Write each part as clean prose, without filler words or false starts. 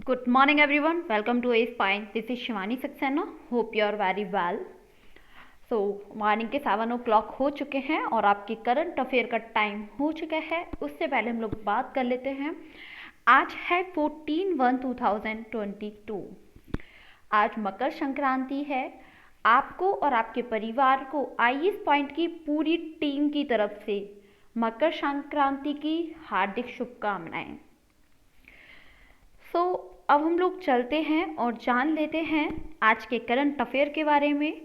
Good morning, everyone. Welcome to A Spine. This is Shivani Saxena. Hope you are very well. So, morning के 7 o'clock हो चुके हैं और आपके current affair का टाइम हो चुका है। उससे पहले हम लोग बात कर लेते हैं। आज है 14/1/2022। आज मकर संक्रांति है। आपको और आपके परिवार को IS पॉइंट की पूरी टीम की तरफ से मकर संक्रांति की हार्दिक शुभकामनाएं। अब हम लोग चलते हैं और जान लेते हैं आज के करंट अफेयर के बारे में।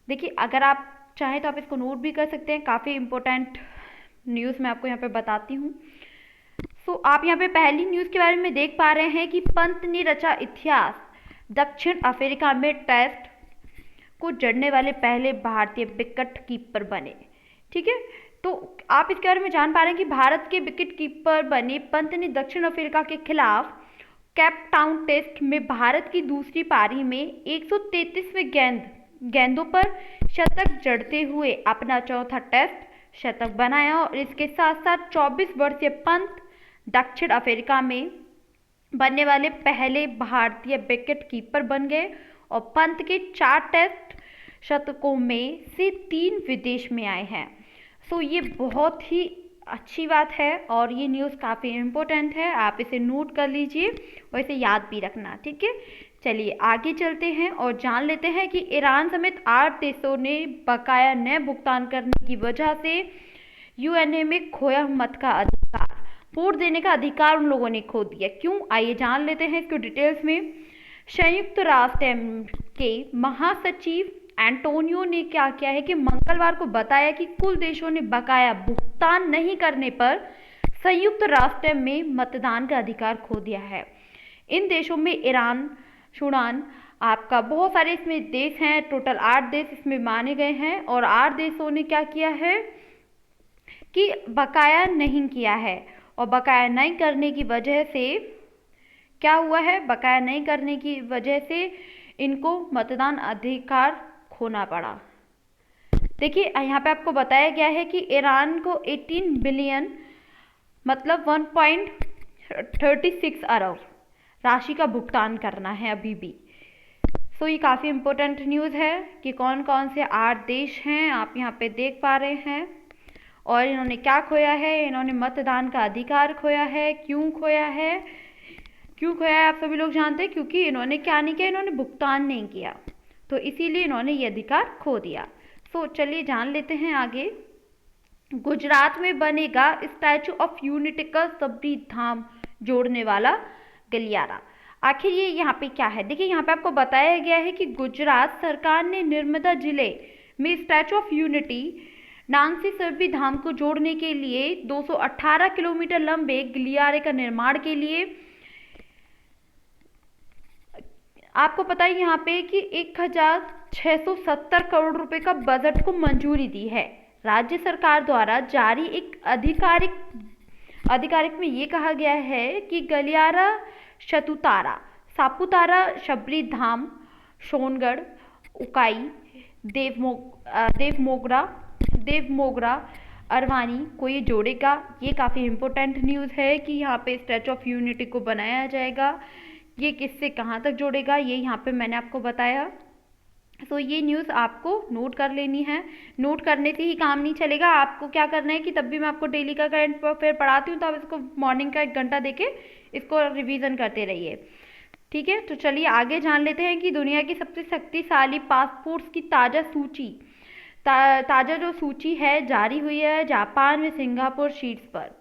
देखिए, अगर आप चाहें तो आप इसको नोट भी कर सकते हैं। काफ़ी इम्पोर्टेंट न्यूज़ मैं आपको यहाँ पे बताती हूँ। आप यहाँ पे पहली न्यूज़ के बारे में देख पा रहे हैं कि पंत ने रचा इतिहास, दक्षिण अफ्रीका में टेस्ट को जड़ने वाले पहले भारतीय विकेट कीपर बने। ठीक है, तो आप इसके बारे में जान पा रहे हैं कि भारत के विकेट कीपर बने पंत ने दक्षिण अफ्रीका के खिलाफ केप टाउन टेस्ट में भारत की दूसरी पारी में 133वें गेंदों पर शतक जड़ते हुए अपना चौथा टेस्ट शतक बनाया और इसके साथ साथ 24 वर्षीय पंत दक्षिण अफ्रीका में बनने वाले पहले भारतीय विकेट कीपर बन गए और पंत के 4 टेस्ट शतकों में से 3 विदेश में आए हैं। ये बहुत ही अच्छी बात है और ये न्यूज़ काफ़ी इम्पोर्टेंट है। आप इसे नोट कर लीजिए और इसे याद भी रखना। ठीक है, चलिए आगे चलते हैं और जान लेते हैं कि ईरान समेत 8 देशों ने बकाया न भुगतान करने की वजह से यूएनए में खोया मत का अधिकार, वोट देने का अधिकार उन लोगों ने खो दिया। क्यों, आइए जान लेते हैं इसको डिटेल्स में। संयुक्त राष्ट्र के महासचिव एंटोनियो ने क्या किया है कि मंगलवार को बताया कि कुल देशों ने बकाया भुगतान नहीं करने पर संयुक्त राष्ट्र में मतदान का अधिकार खो दिया है। इन देशों में ईरान, सूडान, आपका बहुत सारे इसमें देश हैं। टोटल 8 देश इसमें माने गए हैं और 8 देशों ने क्या किया है कि बकाया नहीं किया है और बकाया नहीं करने की वजह से क्या हुआ है, बकाया नहीं करने की वजह से इनको मतदान अधिकार खोना पड़ा। देखिए, यहाँ पे आपको बताया गया है कि ईरान को 18 बिलियन मतलब 1.36 अरब राशि का भुगतान करना है अभी भी। ये काफ़ी इम्पोर्टेंट न्यूज़ है कि कौन कौन से 8 देश हैं, आप यहाँ पे देख पा रहे हैं। और इन्होंने क्या खोया है, इन्होंने मतदान का अधिकार खोया है। क्यों खोया है, आप सभी लोग जानते हैं, क्योंकि इन्होंने क्या नहीं किया, इन्होंने भुगतान नहीं किया, तो इसीलिए इन्होंने ये अधिकार खो दिया। चलिए जान लेते हैं आगे। गुजरात में बनेगा स्टैचू ऑफ यूनिटी का सबरी धाम जोड़ने वाला गलियारा। आखिर ये यहाँ पे क्या है, देखिए यहाँ पे आपको बताया गया है कि गुजरात सरकार ने नर्मदा जिले में स्टैचू ऑफ यूनिटी नांग से सबरी धाम को जोड़ने के लिए 218 किलोमीटर लंबे गलियारे का निर्माण के लिए, आपको पता है यहाँ पे कि 1670 करोड़ रुपए का बजट को मंजूरी दी है। राज्य सरकार द्वारा जारी एक आधिकारिक में ये कहा गया है कि गलियारा शतुतारा, सापुतारा, शबरी धाम, सोनगढ़, उकाई, देवमोगरा, अरवानी को ये जोड़ेगा। ये काफ़ी इम्पोर्टेंट न्यूज़ है कि यहाँ पे स्टैचू ऑफ यूनिटी को बनाया जाएगा। ये किससे कहाँ तक जोड़ेगा, ये यहाँ पे मैंने आपको बताया। ये न्यूज़ आपको नोट कर लेनी है। नोट करने से ही काम नहीं चलेगा, आपको क्या करना है कि तब भी मैं आपको डेली का करंट अफेयर पढ़ाती हूँ, तो आप इसको मॉर्निंग का 1 घंटा देके इसको रिवीजन करते रहिए। ठीक है, तो चलिए आगे जान लेते हैं कि दुनिया की सबसे शक्तिशाली पासपोर्ट्स की ताज़ा जो सूची है जारी हुई है जापान में सिंगापुर शीर्ष पर।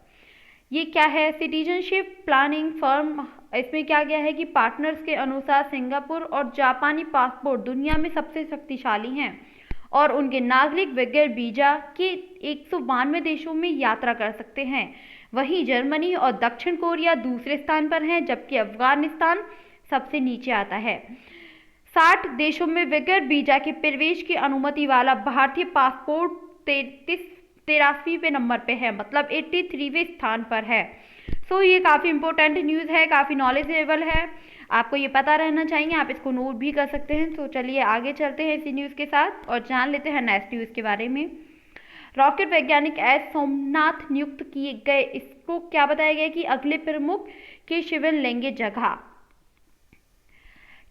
ये क्या है, सिटीजनशिप प्लानिंग फर्म, इसमें क्या गया है कि पार्टनर्स के अनुसार सिंगापुर और जापानी पासपोर्ट दुनिया में सबसे शक्तिशाली हैं और उनके नागरिक बगैर वीजा के 192 देशों में यात्रा कर सकते हैं। वहीं जर्मनी और दक्षिण कोरिया दूसरे स्थान पर हैं, जबकि अफगानिस्तान सबसे नीचे आता है। 60 देशों में बगैर वीजा के प्रवेश की अनुमति वाला भारतीय पासपोर्ट 83वें नंबर पे है, मतलब 83वें स्थान पर है। ये काफ़ी इंपॉर्टेंट न्यूज़ है, काफ़ी नॉलेजेबल है, आपको ये पता रहना चाहिए, आप इसको नोट भी कर सकते हैं। चलिए आगे चलते हैं इसी न्यूज़ के साथ और जान लेते हैं नेक्स्ट न्यूज़ के बारे में। रॉकेट वैज्ञानिक एस सोमनाथ नियुक्त किए गए, इसको क्या बताया गया कि अगले प्रमुख के शिविर लेंगे जगह।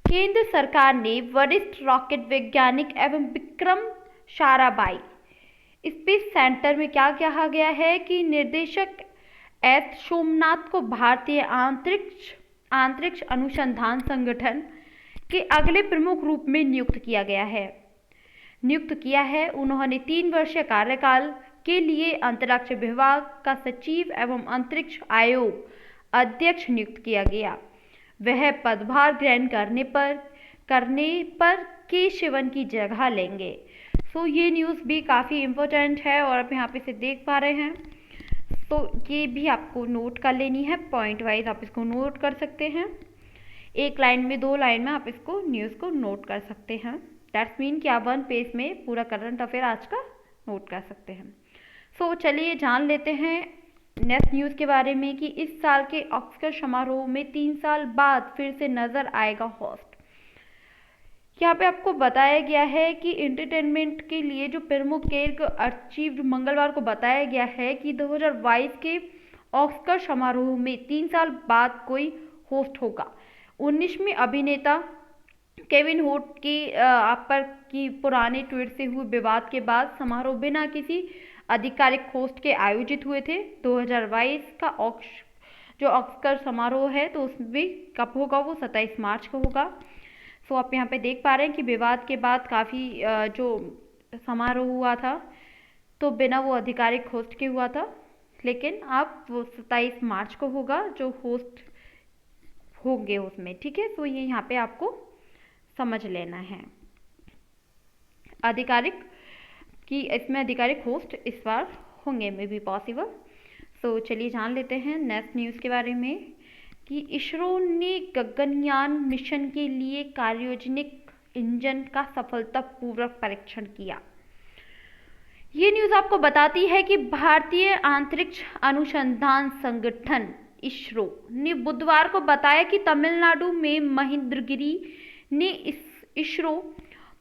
केंद्र सरकार ने वरिष्ठ रॉकेट वैज्ञानिक एवं विक्रम साराभाई स्पेस सेंटर में क्या कहा गया है कि निर्देशक एस सोमनाथ को भारतीय अंतरिक्ष अनुसंधान संगठन के अगले प्रमुख रूप में नियुक्त किया है। उन्होंने 3 वर्षीय कार्यकाल के लिए अंतरिक्ष विभाग का सचिव एवं अंतरिक्ष आयोग अध्यक्ष नियुक्त किया गया। वह पदभार ग्रहण करने पर के शिवन की जगह लेंगे। सो ये न्यूज़ भी काफ़ी इम्पोर्टेंट है और आप यहाँ पे से देख पा रहे हैं, तो ये भी आपको नोट कर लेनी है। पॉइंट वाइज आप इसको नोट कर सकते हैं, 1 लाइन में 2 लाइन में आप इसको न्यूज़ को नोट कर सकते हैं। दैट्स मीन कि आप 1 पेज में पूरा करंट अफेयर आज का नोट कर सकते हैं। सो चलिए जान लेते हैं नेक्स्ट न्यूज़ के बारे में कि इस साल के ऑस्कर समारोह में 3 साल बाद फिर से नजर आएगा होस्ट। यहाँ पे आपको बताया गया है कि एंटरटेनमेंट के लिए जो प्रमुख केर्क अचीव्ड मंगलवार को बताया गया है कि 2022 के ऑस्कर समारोह में 3 साल बाद कोई होस्ट होगा। 19वें अभिनेता केविन होट की पुराने ट्वीट से हुए विवाद के बाद समारोह बिना किसी आधिकारिक होस्ट के आयोजित हुए थे। 2022 का जो ऑस्कर समारोह है तो उसमें कब होगा, वो 27 मार्च को होगा। सो आप यहाँ पे देख पा रहे हैं कि विवाद के बाद काफ़ी जो समारोह हुआ था तो बिना वो आधिकारिक होस्ट के हुआ था, लेकिन अब वो 27 मार्च को होगा जो होस्ट होंगे उसमें। ठीक है, तो ये यहाँ पे आपको समझ लेना है इसमें आधिकारिक होस्ट इस बार होंगे, मे बी पॉसिबल। सो चलिए जान लेते हैं नेक्स्ट न्यूज़ के बारे में कि इसरो ने गगनयान मिशन के लिए क्रायोजेनिक इंजन का सफलतापूर्वक परीक्षण किया। ये न्यूज़ आपको बताती है कि भारतीय अंतरिक्ष अनुसंधान संगठन इसरो ने बुधवार को बताया कि तमिलनाडु में महेंद्रगिरी ने ISRO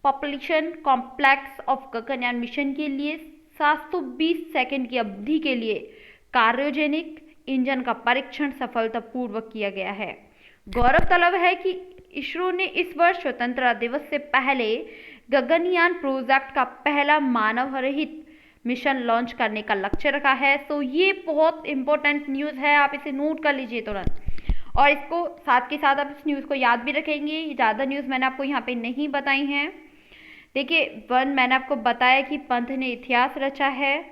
population complex of Gaganyaan mission के लिए 720 सेकंड की अवधि के लिए क्रायोजेनिक इंजन का परीक्षण सफलतापूर्वक किया गया है। गौरतलब है कि इसरो ने इस वर्ष स्वतंत्रता दिवस से पहले गगनयान प्रोजेक्ट का पहला मानव रहित मिशन लॉन्च करने का लक्ष्य रखा है। तो ये बहुत इंपॉर्टेंट न्यूज़ है, आप इसे नोट कर लीजिए तुरंत, और इसको साथ के साथ आप इस न्यूज़ को याद भी रखेंगे। ज़्यादा न्यूज़ मैंने आपको यहाँ पे नहीं बताई हैं। देखिए, मैंने आपको बताया कि पंत ने इतिहास रचा है,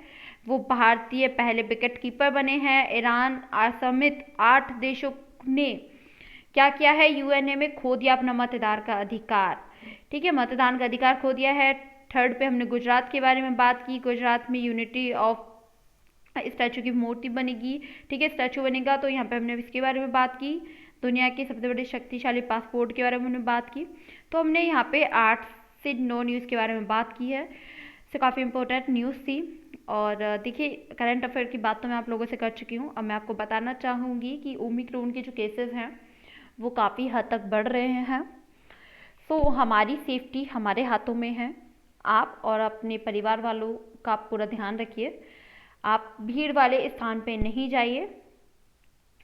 वो भारतीय पहले विकेट कीपर बने हैं। ईरान समेत 8 देशों ने क्या किया है, यूएनए में खो दिया अपना मतदान का अधिकार। ठीक है, मतदान का अधिकार खो दिया है। 3rd पे हमने गुजरात के बारे में बात की। गुजरात में यूनिटी ऑफ स्टैचू की मूर्ति बनेगी। ठीक है, स्टैचू बनेगा, तो यहाँ पे हमने इसके बारे में बात की। दुनिया के सबसे बड़े शक्तिशाली पासपोर्ट के बारे में हमने बात की। तो हमने यहाँ पे 8 से 9 न्यूज़ के बारे में बात की है। तो काफ़ी इंपॉर्टेंट न्यूज़ थी। और देखिए, करंट अफेयर की बात तो मैं आप लोगों से कर चुकी हूँ। अब मैं आपको बताना चाहूँगी कि ओमिक्रॉन के जो केसेस हैं वो काफ़ी हद तक बढ़ रहे हैं। तो हमारी सेफ्टी हमारे हाथों में है। आप और अपने परिवार वालों का पूरा ध्यान रखिए। आप भीड़ वाले स्थान पे नहीं जाइए,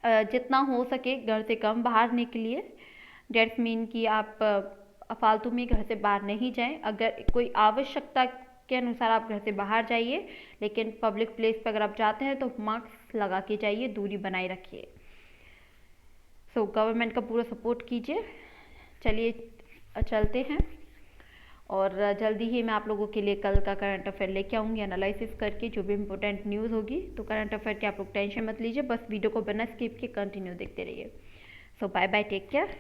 जितना हो सके घर से कम बाहर निकलिए। डेट्स मीन कि आप फालतू में घर से बाहर नहीं जाएं। अगर कोई आवश्यकता के अनुसार आप घर से बाहर जाइए, लेकिन पब्लिक प्लेस पर अगर आप जाते हैं तो मास्क लगा के जाइए, दूरी बनाए रखिए। सो गवर्नमेंट का पूरा सपोर्ट कीजिए। चलिए चलते हैं, और जल्दी ही मैं आप लोगों के लिए कल का करंट अफेयर लेके आऊँगी एनालिसिस करके, जो भी इंपॉर्टेंट न्यूज़ होगी। तो करंट अफेयर की आप लोग टेंशन मत लीजिए, बस वीडियो को बिना स्किप के कंटिन्यू देखते रहिए। सो बाय बाय, टेक केयर।